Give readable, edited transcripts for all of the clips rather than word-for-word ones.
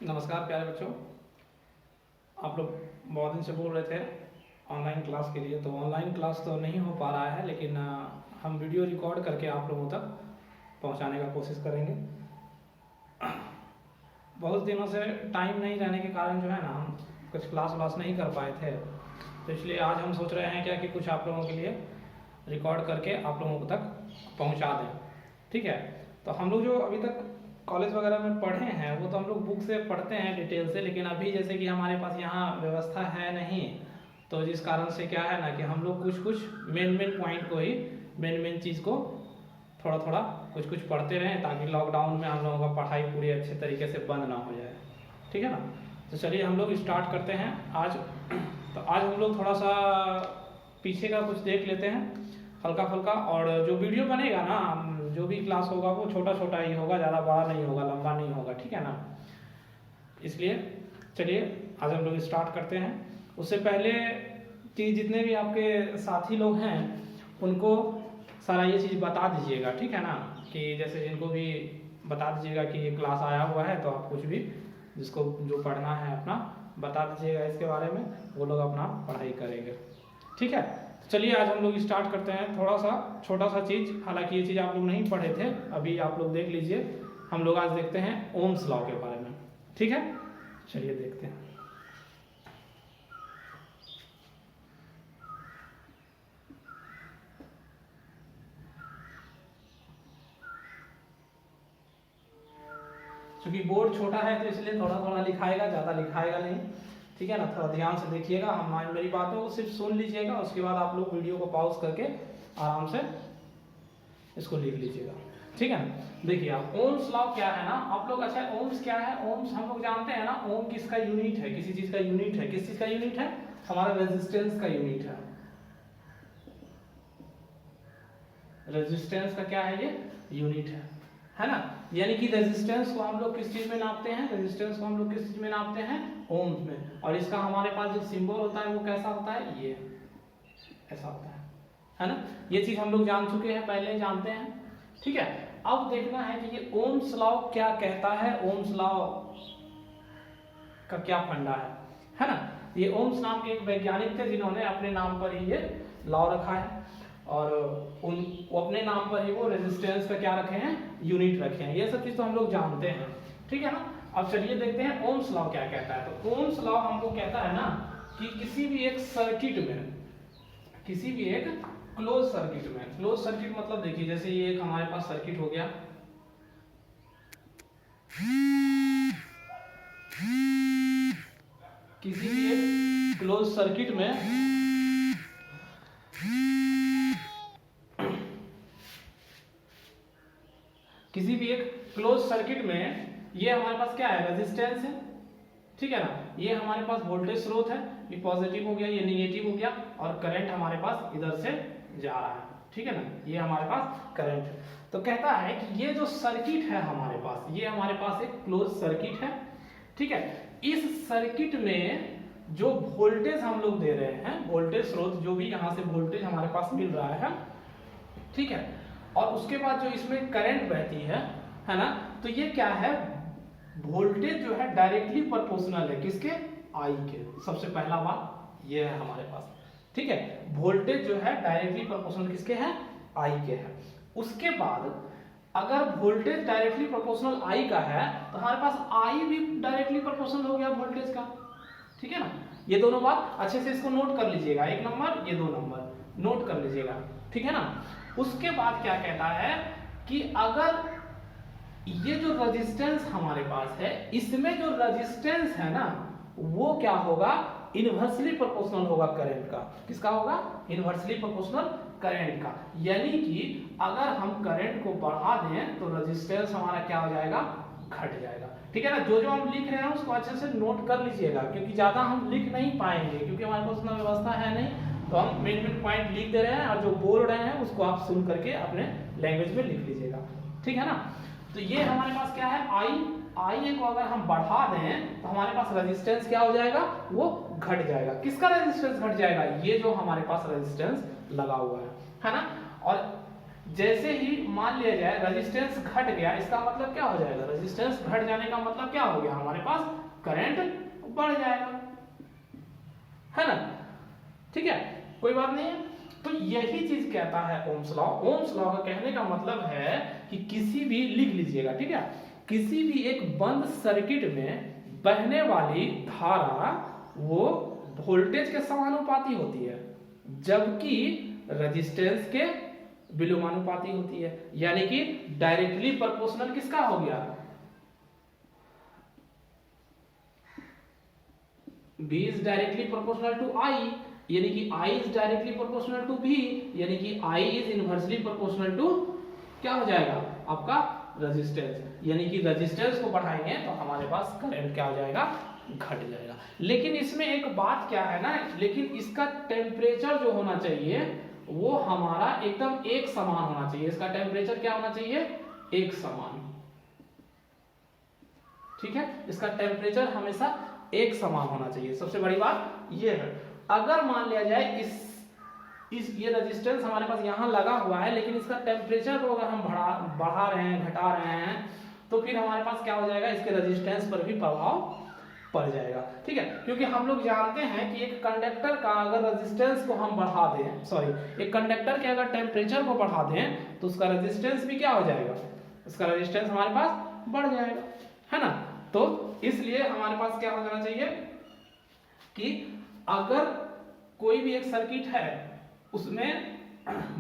नमस्कार प्यारे बच्चों। आप लोग बहुत दिन से बोल रहे थे ऑनलाइन क्लास के लिए, तो ऑनलाइन क्लास तो नहीं हो पा रहा है, लेकिन हम वीडियो रिकॉर्ड करके आप लोगों तक पहुंचाने का कोशिश करेंगे। बहुत दिनों से टाइम नहीं रहने के कारण जो है ना, हम कुछ क्लास व्लास नहीं कर पाए थे, तो इसलिए आज हम सोच रहे हैं क्या कि कुछ आप लोगों के लिए रिकॉर्ड करके आप लोगों तक पहुँचा दें। ठीक है, तो हम लोग जो अभी तक कॉलेज वगैरह में पढ़े हैं वो तो हम लोग बुक से पढ़ते हैं डिटेल से, लेकिन अभी जैसे कि हमारे पास यहाँ व्यवस्था है नहीं, तो जिस कारण से क्या है ना कि हम लोग कुछ मेन पॉइंट को ही मेन चीज़ को थोड़ा थोड़ा कुछ पढ़ते रहें, ताकि लॉकडाउन में हम लोगों का पढ़ाई पूरी अच्छे तरीके से बंद ना हो जाए। ठीक है ना, तो चलिए हम लोग स्टार्ट करते हैं आज। तो आज हम लोग थोड़ा सा पीछे का कुछ देख लेते हैं हल्का फुल्का, और जो वीडियो बनेगा ना, जो भी क्लास होगा वो छोटा छोटा ही होगा, ज़्यादा बड़ा नहीं होगा, लंबा नहीं होगा। ठीक है ना, इसलिए चलिए आज हम लोग स्टार्ट करते हैं। उससे पहले कि जितने भी आपके साथी लोग हैं उनको सारा ये चीज़ बता दीजिएगा। ठीक है ना, कि जैसे जिनको भी बता दीजिएगा कि ये क्लास आया हुआ है, तो आप कुछ भी जिसको जो पढ़ना है अपना बता दीजिएगा इसके बारे में, वो लोग अपना पढ़ाई करेंगे। ठीक है, चलिए आज हम लोग स्टार्ट करते हैं। थोड़ा सा छोटा सा चीज़, हालांकि ये चीज़ आप लोग नहीं पढ़े थे, अभी आप लोग देख लीजिए। हम लोग आज देखते हैं ओम्स लॉ के बारे में। ठीक है, चलिए देखते हैं। क्योंकि बोर्ड छोटा है तो इसलिए थोड़ा थोड़ा लिखाएगा, ज़्यादा लिखाएगा नहीं। ठीक है ना, थोड़ा ध्यान से देखिएगा, हम मेरी बातों को सिर्फ सुन लीजिएगा, उसके बाद आप लोग वीडियो को पॉज करके आराम से इसको लिख लीजिएगा। ठीक है ना, देखिए आप ओम्स लॉ क्या है ना आप लोग। अच्छा, ओम्स क्या है? ओम्स हम लोग जानते हैं ना, ओम किसका यूनिट है? किसी चीज का यूनिट है। किस चीज का यूनिट है? हमारा रेजिस्टेंस का यूनिट है। रेजिस्टेंस का क्या है? ये यूनिट है ना। यानी कि रेजिस्टेंस को हम लोग किस चीज में नापते हैं? रेजिस्टेंस को हम लोग किस चीज में नापते हैं? ओम्स में। और इसका हमारे पास जो सिंबल होता है वो कैसा होता है? ये ऐसा होता है ना। ये चीज हम लोग जान चुके हैं, पहले जानते हैं। ठीक है, अब देखना है कि ये ओम्स लॉ क्या कहता है, ओम्स लॉ का क्या फंडा है ना। ये ओम्स नाम के एक वैज्ञानिक थे जिन्होंने अपने नाम पर ही ये लॉ रखा है, और वो अपने नाम पर ही वो रेजिस्टेंस का क्या रखे हैं? यूनिट रखे हैं। ये सब चीज तो हम लोग जानते हैं। ठीक है ना, अब चलिए देखते हैं ओम्स लॉ क्या कहता है। तो ओम्स लॉ हमको कहता है ना कि किसी भी एक सर्किट में, किसी भी एक क्लोज सर्किट में, क्लोज सर्किट मतलब देखिए जैसे ये एक हमारे पास सर्किट हो गया, किसी भी एक क्लोज सर्किट में किसी भी एक क्लोज सर्किट में ये हमारे पास क्या है? रेजिस्टेंस है। ठीक है ना, ये हमारे पास वोल्टेज स्रोत है, ये पॉजिटिव हो गया, ये नेगेटिव हो गया, और करंट हमारे पास इधर से जा रहा है। ठीक है ना, ये हमारे पास करंट है। तो कहता है कि ये जो सर्किट है हमारे पास, ये हमारे पास एक क्लोज सर्किट है। ठीक है, इस सर्किट में जो वोल्टेज हम लोग दे रहे हैं, वोल्टेज स्रोत जो भी यहाँ से वोल्टेज हमारे पास मिल रहा है, ठीक है, और उसके बाद जो इसमें करंट बहती है ना, तो ये क्या है? वोल्टेज जो है डायरेक्टली प्रोपोर्शनल है किसके? आई के। सबसे पहला बात ये है हमारे पास। ठीक है, वोल्टेज जो है डायरेक्टली प्रोपोर्शनल किसके है? आई के है। उसके बाद अगर वोल्टेज डायरेक्टली प्रोपोर्शनल आई का है तो हमारे पास आई भी डायरेक्टली प्रोपोर्शनल हो गया वोल्टेज का। ठीक है ना, ये दोनों बात अच्छे से इसको नोट कर लीजिएगा, 1 नंबर, ये 2 नंबर नोट कर लीजिएगा। ठीक है ना, उसके बाद क्या कहता है कि अगर ये जो रेजिस्टेंस हमारे पास है, इसमें जो रेजिस्टेंस है ना वो क्या होगा? इनवर्सली प्रोपोर्शनल होगा करंट का। किसका होगा? इनवर्सली प्रोपोर्शनल करंट का। यानी कि अगर हम करंट को बढ़ा दें तो रेजिस्टेंस हमारा क्या हो जाएगा? घट जाएगा। ठीक है ना, जो जो हम लिख रहे हैं उसको अच्छे से नोट कर लीजिएगा, क्योंकि ज्यादा हम लिख नहीं पाएंगे, क्योंकि हमारे पास उतना व्यवस्था है नहीं। तो हम मेन पॉइंट लिख दे रहे हैं, और जो बोल रहे हैं उसको आप सुन करके अपने लैंग्वेज में लिख लीजिएगा। ठीक है ना, तो ये हमारे पास क्या है? आई को अगर हम बढ़ा दें तो हमारे पास रेजिस्टेंस क्या हो जाएगा? वो घट जाएगा। किसका रेजिस्टेंस घट जाएगा? ये जो हमारे पास रेजिस्टेंस लगा हुआ है ना। और जैसे ही मान लिया जाए रेजिस्टेंस घट गया, इसका मतलब क्या हो जाएगा, रेजिस्टेंस घट जाने का मतलब क्या हो गया, हमारे पास करंट बढ़ जाएगा, है ना। ठीक है, कोई बात नहीं है। तो यही चीज कहता है ओम्स लॉ। ओम्स लॉ का कहने का मतलब है कि किसी भी, लिख लीजिएगा, ठीक है, किसी भी एक बंद सर्किट में बहने वाली धारा वो वोल्टेज के समानुपाती होती है, जबकि रेजिस्टेंस के विलोमानुपाती होती है। यानी कि डायरेक्टली प्रोपोर्शनल किसका हो गया, B is directly proportional to I, यानी कि I is directly proportional to B, यानी कि I is inversely proportional to क्या हो जाएगा आपका रेजिस्टेंस, यानी कि रेजिस्टेंस को बढ़ाएंगे तो हमारे पास करंट क्या हो जाएगा, घट जाएगा। लेकिन इसमें एक बात क्या है ना, लेकिन इसका टेम्परेचर जो होना चाहिए वो हमारा एकदम एक समान होना चाहिए, इसका टेम्परेचर क्या होना चाहिए, एक समान, ठीक है, इसका टेम्परेचर हमेशा एक समान होना चाहिए। सबसे बड़ी बात ये है, अगर मान लिया जाए इस ये रेजिस्टेंस हमारे पास यहाँ लगा हुआ है, लेकिन इसका टेम्परेचर को अगर हम बढ़ा रहे हैं, घटा रहे हैं, तो फिर हमारे पास क्या हो जाएगा, इसके रेजिस्टेंस पर भी प्रभाव पड़ जाएगा, ठीक है। क्योंकि हम लोग जानते हैं कि एक कंडक्टर का अगर रेजिस्टेंस को हम बढ़ा दें, सॉरी, एक कंडक्टर के अगर टेम्परेचर को बढ़ा दें तो उसका रेजिस्टेंस भी क्या हो जाएगा, उसका रेजिस्टेंस हमारे पास बढ़ जाएगा, है ना। तो इसलिए हमारे पास क्या हो जाना चाहिए कि अगर कोई भी एक सर्किट है उसमें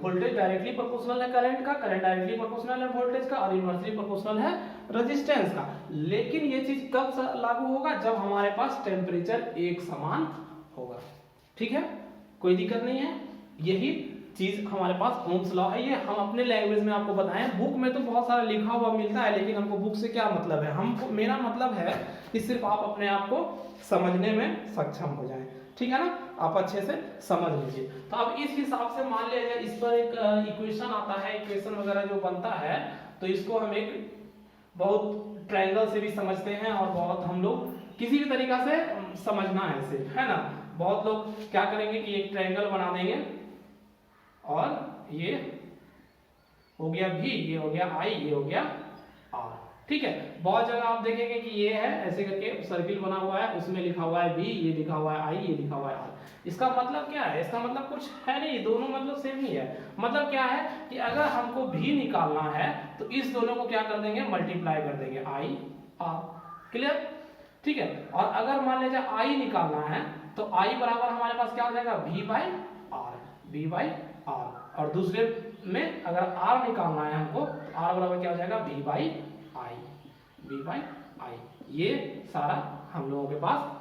वोल्टेज डायरेक्टली प्रोपोर्शनल है करंट का, करंट डायरेक्टली प्रोपोर्शनल है वोल्टेज का, और इनवर्सली प्रोपोर्शनल है रेजिस्टेंस का। लेकिन ये चीज कब लागू होगा, जब हमारे पास टेम्परेचर एक समान होगा, ठीक है, कोई दिक्कत नहीं है। यही चीज हमारे पास ओम्स लॉ है, ये हम अपने लैंग्वेज में आपको बताएं। बुक में तो बहुत सारा लिखा हुआ मिलता है, लेकिन हमको बुक से क्या मतलब है, हमको, मेरा मतलब है कि सिर्फ आप अपने आप को समझने में सक्षम हो जाएं, ठीक है ना, आप अच्छे से समझ लीजिए। तो अब इस हिसाब से मान लिया जाए, इस पर एक इक्वेशन आता है, इक्वेशन वगैरह जो बनता है, तो इसको हम एक बहुत ट्रायंगल से भी समझते हैं, और बहुत हम लोग किसी भी तरीका से समझना है इसे, है ना। बहुत लोग क्या करेंगे कि एक ट्रायंगल बना देंगे, और ये हो गया V, ये हो गया I, ये हो गया R, ठीक है। बहुत जगह आप देखेंगे कि ये है ऐसे करके सर्किल बना हुआ है, उसमें लिखा हुआ है V, ये लिखा हुआ है I, ये लिखा हुआ है R। इसका मतलब क्या है, इसका मतलब कुछ है नहीं, दोनों मतलब सेम ही है। मतलब क्या है कि अगर हमको V निकालना है तो इस दोनों को क्या कर देंगे, मल्टीप्लाई कर देंगे, I R, क्लियर, ठीक है। और अगर मान लीजिए I निकालना है तो I बराबर हमारे पास क्या हो जाएगा, V by R, V by R। और दूसरे में अगर R निकालना है हमको, तो R बराबर क्या हो जाएगा, V by I, V by I। ये सारा हम लोगों के पास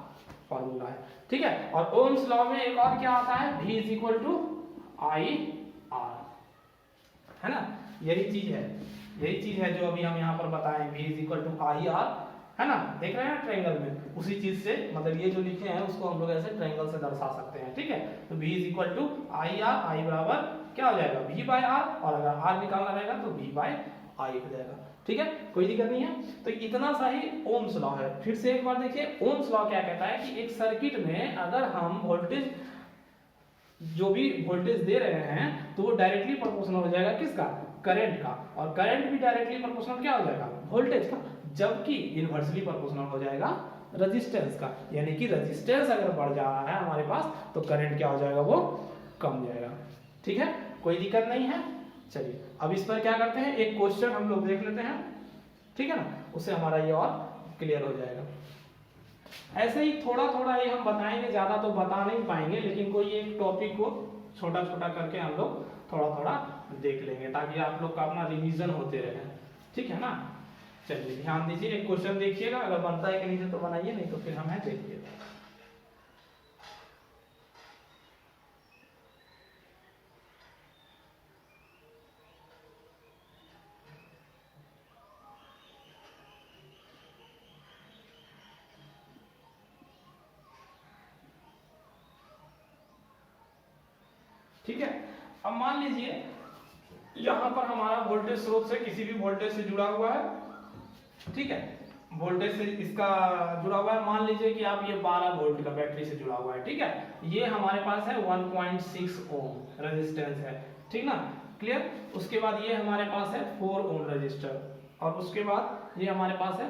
फॉर्मूला है, ठीक है। और ओम्स लॉ में एक और क्या आता है, V is equal to I R, है ना। यही चीज है जो अभी हम यहाँ पर बताएं, V is equal to I R, है ना। देख रहे हैं ट्रायंगल में, उसी चीज से, मतलब ये जो लिखे हैं उसको हम लोग ऐसे ट्रायंगल से दर्शा सकते हैं, ठीक है। तो V is equal to I R, I बराबर क्या हो जाएगा, V बाय R, और अगर R निकालना रहेगा तो V बाय I हो जाएगा, ठीक है, कोई दिक्कत नहीं है। तो इतना सा ही ओम्स लॉ है। फिर से एक बार देखिए, ओम्स लॉ क्या कहता है कि एक सर्किट में अगर हम वोल्टेज, जो भी वोल्टेज दे रहे हैं, तो वो डायरेक्टली प्रोपोर्शनल हो जाएगा किसका, करंट का, और करंट भी डायरेक्टली प्रोपोर्शनल क्या हो जाएगा, वोल्टेज का, जबकि इनवर्सली प्रोपोर्शनल हो जाएगा रेजिस्टेंस का। यानी कि रेजिस्टेंस अगर बढ़ जा रहा है हमारे पास तो करंट क्या हो जाएगा, वो कम जाएगा, ठीक है, कोई दिक्कत नहीं है। चलिए अब इस पर क्या करते हैं, एक क्वेश्चन हम लोग देख लेते हैं, ठीक है ना, उससे हमारा ये और क्लियर हो जाएगा। ऐसे ही थोड़ा थोड़ा ये हम बताएंगे, ज्यादा तो बता नहीं पाएंगे, लेकिन कोई एक टॉपिक को छोटा छोटा करके हम लोग थोड़ा थोड़ा देख लेंगे, ताकि आप लोग का अपना रिवीजन होते रहे, ठीक है ना। चलिए ध्यान दीजिए, एक क्वेश्चन देखिएगा, अगर बनता है कि नहीं तो बनाइए, नहीं तो फिर हमें देखिए। ठीक है, अब मान लीजिए यहां पर हमारा वोल्टेज स्रोत से, किसी भी वोल्टेज से जुड़ा हुआ है, ठीक है, वोल्टेज से इसका जुड़ा हुआ है। मान लीजिए कि आप ये 12 वोल्ट का बैटरी से जुड़ा हुआ है, ठीक है। ये हमारे पास है 1.6 ओम रेजिस्टेंस है, ठीक ना। क्लियर। उसके बाद ये हमारे पास है 4 ओम रजिस्टर और उसके बाद ये हमारे पास है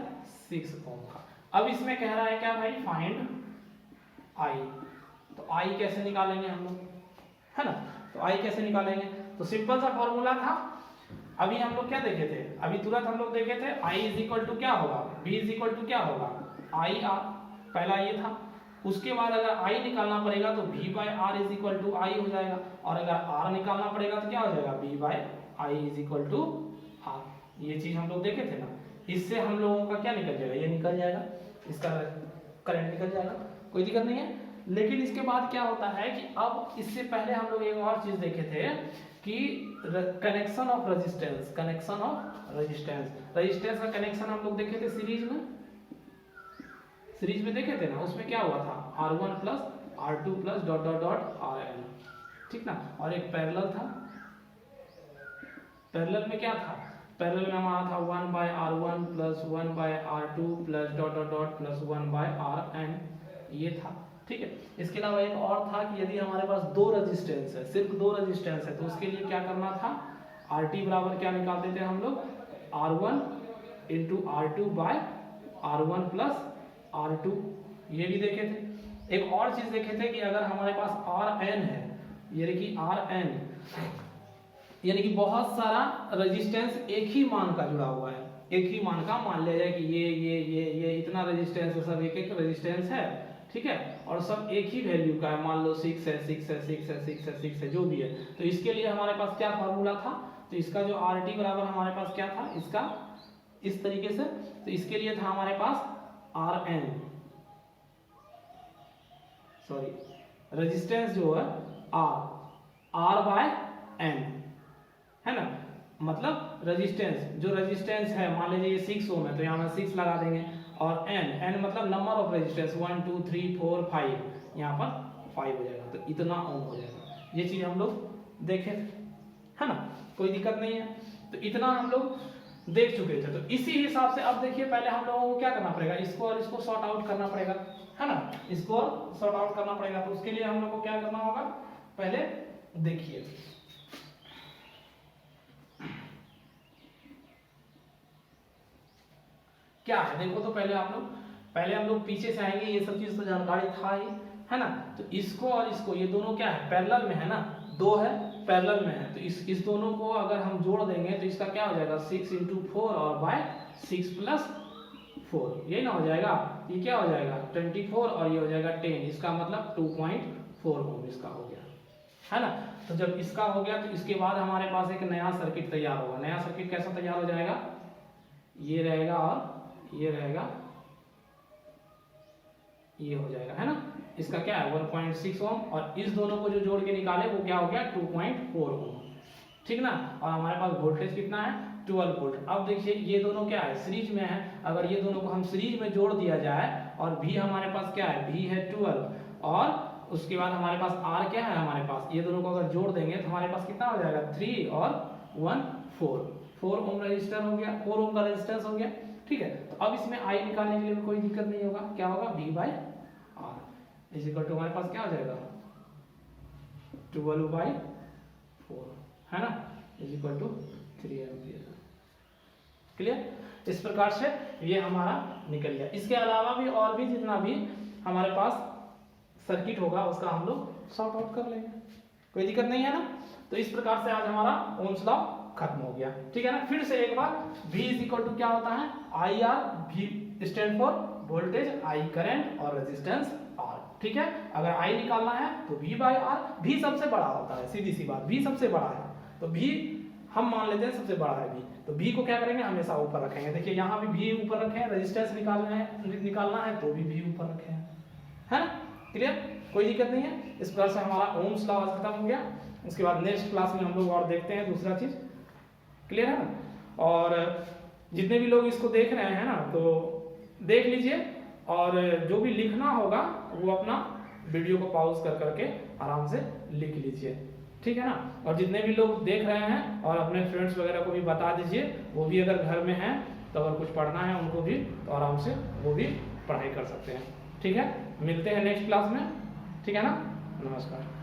6 ओम का। अब इसमें कह रहा है क्या भाई, फाइंड आई। तो आई कैसे निकालेंगे हम लोग, है ना। तो आई कैसे निकालेंगे, तो सिंपल सा फॉर्मूला था। अभी हम लोग क्या देखे थे, अभी तुरंत हम लोग देखे थे आई इज इक्वल टू क्या होगा, बी इज इक्वल टू क्या होगा, आई आर, पहला ये था। उसके बाद अगर आई निकालना पड़ेगा तो v by R is equal to I हो जाएगा, और अगर आर निकालना पड़ेगा तो क्या हो जाएगा, v by I is equal to R. ये चीज हम लोग देखे थे ना। इससे हम लोगों का क्या निकल जाएगा, ये निकल जाएगा, इसका करंट निकल जाएगा, कोई दिक्कत नहीं है। लेकिन इसके बाद क्या होता है कि अब इससे पहले हम लोग एक और चीज देखे थे कि connection of resistance, connection of resistance, resistance का कनेक्शन हम लोग देखे थे सीरीज में देखे थे ना। उसमें क्या हुआ था, R1 plus R2 plus dot dot dot RN, ठीक ना। और एक पैरेलल था, पैरेलल में क्या था, पैरेलल में हमारा था 1 by R1 plus 1 by R2 plus dot dot dot plus 1 by RN, ये था, ठीक है। इसके अलावा एक और था कि यदि हमारे पास दो रेजिस्टेंस है, सिर्फ दो रेजिस्टेंस है, तो उसके लिए क्या करना था, RT बराबर क्या निकालते थे हम लोग, R1 into R2 bye R1 plus R2, ये भी देखे थे। एक और चीज देखे थे कि अगर हमारे पास Rn है, यानी कि Rn यानी कि बहुत सारा रेजिस्टेंस एक ही मान का जुड़ा हुआ है, एक ही मान का, मान लिया जाए कि ये इतना रेजिस्टेंस है, सब एक रेजिस्टेंस है, ठीक है, और सब एक ही वैल्यू का है, मान लो 6 है 6 है 6 है 6 है 6 है, जो भी है। तो इसके लिए हमारे पास क्या फॉर्मूला था, तो इसका जो RT बराबर हमारे पास क्या था, इसका इस तरीके से, तो इसके लिए था हमारे पास Rn, सॉरी रेजिस्टेंस जो है R बाय N, है ना। मतलब रेजिस्टेंस, जो रेजिस्टेंस है, मान लीजिए ये 6 ओम है तो यहाँ 6 लगा देंगे, और n मतलब नंबर ऑफ रेजिस्टेंस 1 2 3 4 5, यहाँ पर 5 हो जाएगा, तो इतना ओम हो जाएगा। ये चीज हम लोग देखे थे, है ना, कोई दिक्कत नहीं है। तो इतना हम लोग देख चुके थे। तो इसी हिसाब से अब देखिए, पहले हम लोगों को क्या करना पड़ेगा, इसको और इसको सॉर्ट आउट करना पड़ेगा, है ना, इसको सॉर्ट आउट करना पड़ेगा। तो उसके लिए हम लोग को क्या करना होगा, पहले देखिए क्या है, देखो तो पहले हम लोग पीछे से आएंगे, ये सब चीज तो जानकारी था ही, है ना। तो इसको और इसको, ये दोनों क्या है, पैरेलल में है ना, दो है पैरेलल में है, तो इस दोनों को अगर हम जोड़ देंगे तो इसका क्या हो जाएगा, 6 इंटू 4 और बाय 6 प्लस 4, ये ना हो जाएगा, ये क्या हो जाएगा 24 और ये हो जाएगा 10, इसका मतलब 2.4 ओम इसका हो गया, है ना। तो जब इसका हो गया तो इसके बाद हमारे पास एक नया सर्किट तैयार होगा। नया सर्किट कैसा तैयार हो जाएगा, ये रहेगा और ये रहेगा, ये हो जाएगा, है ना। इसका क्या है 1.6 ओम, और इस दोनों को जो जोड़ के निकाले वो क्या हो गया 2.4 ओम, ठीक ना। और हमारे पास वोल्टेज कितना है 12 वोल्ट। अब देखिए ये दोनों क्या है, सीरीज में है, अगर ये दोनों को हम सीरीज में जोड़ दिया जाए, और V हमारे पास क्या है, V है 12, और उसके बाद हमारे पास R क्या है, हमारे पास ये दोनों को अगर जोड़ देंगे तो हमारे पास कितना हो जाएगा 3 और 1 4 ओम रजिस्टर हो गया, 4 ओम का रेजिस्टेंस हो गया, ठीक है। तो अब इसमें I निकालने के लिए कोई दिक्कत नहीं होगा, क्या होगा V by R is equal to हमारे पास क्या हो जाएगा 12/4, है ना, is equal to 3 ampere. Clear. इस प्रकार से ये हमारा निकल गया। इसके अलावा भी और भी जितना भी हमारे पास सर्किट होगा उसका हम लोग सॉर्ट आउट कर लेंगे, कोई दिक्कत नहीं है ना। तो इस प्रकार से आज हमारा ओम्स लॉ खत्म हो गया, ठीक है ना। फिर से एक बार V इज इक्वल टू क्या होता है, IR, V stand for voltage, I current और रेजिस्टेंस R, ठीक है। अगर I निकालना है तो V बाय R, V सबसे बड़ा होता है, सीधी सी बात, V सबसे बड़ा है, तो V हम मान लेते हैं सबसे बड़ा है V, तो V को क्या करेंगे, हमेशा ऊपर रखेंगे। देखिए यहाँ भी V ऊपर रखे हैं, रेजिस्टेंस निकालना है तो भी V ऊपर रखे हैं, है ना। क्लियर, कोई दिक्कत नहीं है। इस प्रकार से हमारा ओम्स लॉ आज खत्म हो गया। उसके बाद नेक्स्ट क्लास में हम लोग और देखते हैं दूसरा चीज, क्लियर है ना। और जितने भी लोग इसको देख रहे हैं ना, तो देख लीजिए, और जो भी लिखना होगा वो अपना वीडियो को पॉज कर करके आराम से लिख लीजिए, ठीक है ना। और जितने भी लोग देख रहे हैं और अपने फ्रेंड्स वगैरह को भी बता दीजिए, वो भी अगर घर में हैं तो अगर कुछ पढ़ना है उनको भी, तो आराम से वो भी पढ़ाई कर सकते हैं, ठीक है। मिलते हैं नेक्स्ट क्लास में, ठीक है ना। नमस्कार।